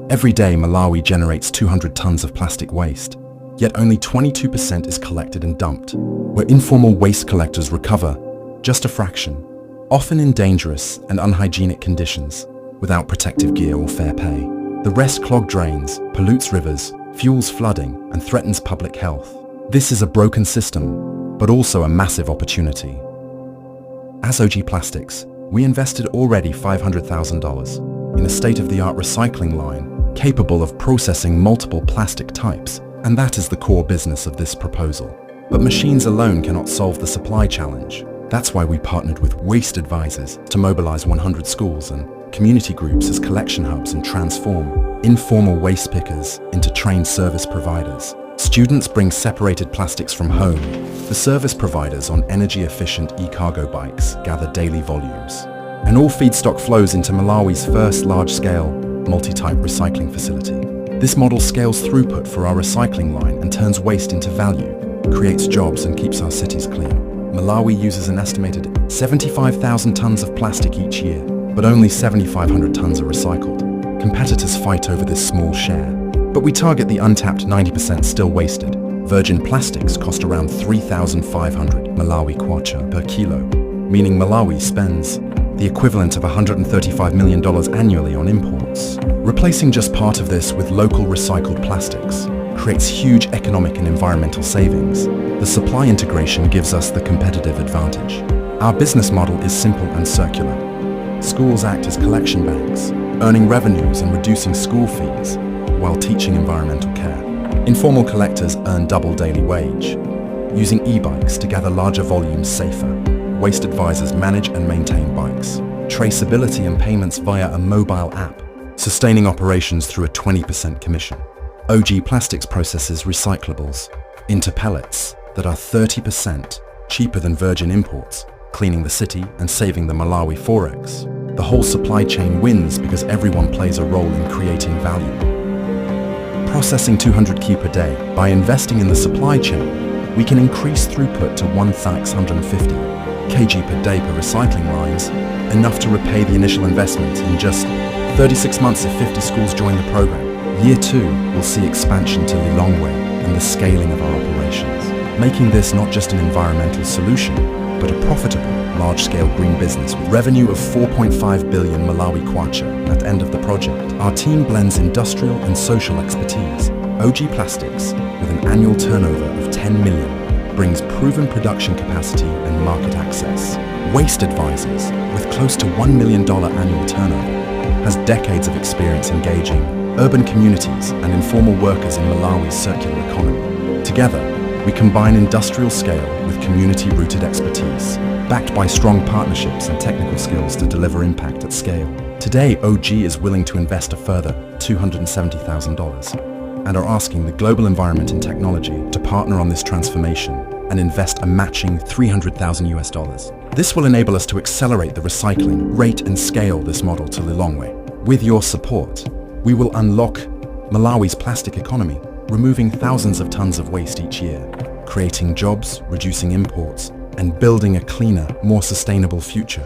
Every day, Malawi generates 200 tons of plastic waste, yet only 22% is collected and dumped, where informal waste collectors recover just a fraction, often in dangerous and unhygienic conditions, without protective gear or fair pay. The rest clog drains, pollutes rivers, fuels flooding, and threatens public health. This is a broken system, but also a massive opportunity. As OG Plastics, we invested already $500,000 in a state-of-the-art recycling line capable of processing multiple plastic types, and that is the core business of this proposal. But machines alone cannot solve the supply challenge. That's why we partnered with waste advisors to mobilize 100 schools and community groups as collection hubs and transform informal waste pickers into trained service providers. Students bring separated plastics from home. The service providers on energy-efficient e-cargo bikes gather daily volumes. And all feedstock flows into Malawi's first large-scale, multi-type recycling facility. This model scales throughput for our recycling line and turns waste into value, creates jobs and keeps our cities clean. Malawi uses an estimated 75,000 tons of plastic each year, but only 7,500 tons are recycled. Competitors fight over this small share, but we target the untapped 90% still wasted. Virgin plastics cost around 3,500 Malawi kwacha per kilo, meaning Malawi spends the equivalent of $135 million annually on imports. Replacing just part of this with local recycled plastics creates huge economic and environmental savings. The supply integration gives us the competitive advantage. Our business model is simple and circular. Schools act as collection banks, earning revenues and reducing school fees while teaching environmental care. Informal collectors earn double daily wage, using e-bikes to gather larger volumes safer. Waste advisors manage and maintain bikes. Traceability and payments via a mobile app, sustaining operations through a 20% commission. OG Plastics processes recyclables into pellets that are 30% cheaper than virgin imports, cleaning the city and saving the Malawi forex. The whole supply chain wins because everyone plays a role in creating value. Processing 200 kg per day, by investing in the supply chain, we can increase throughput to 1,650 kg per day per recycling lines, enough to repay the initial investment in just 36 months if 50 schools join the program. Year 2 will see expansion to Lilongwe and the scaling of our operations, making this not just an environmental solution, but a profitable, large-scale green business with revenue of 4.5 billion Malawi kwacha at the end of the project. Our team blends industrial and social expertise. OG Plastics, with an annual turnover of 10 million, brings proven production capacity and market access. Waste Advisors, with close to $1 million annual turnover, has decades of experience engaging urban communities and informal workers in Malawi's circular economy. Together, we combine industrial scale with community-rooted expertise, backed by strong partnerships and technical skills to deliver impact at scale. Today, OG is willing to invest a further $270,000 and are asking the global environment and technology to partner on this transformation and invest a matching $300,000. This will enable us to accelerate the recycling, rate and scale this model to Lilongwe. With your support, we will unlock Malawi's plastic economy, removing thousands of tons of waste each year, creating jobs, reducing imports, and building a cleaner, more sustainable future.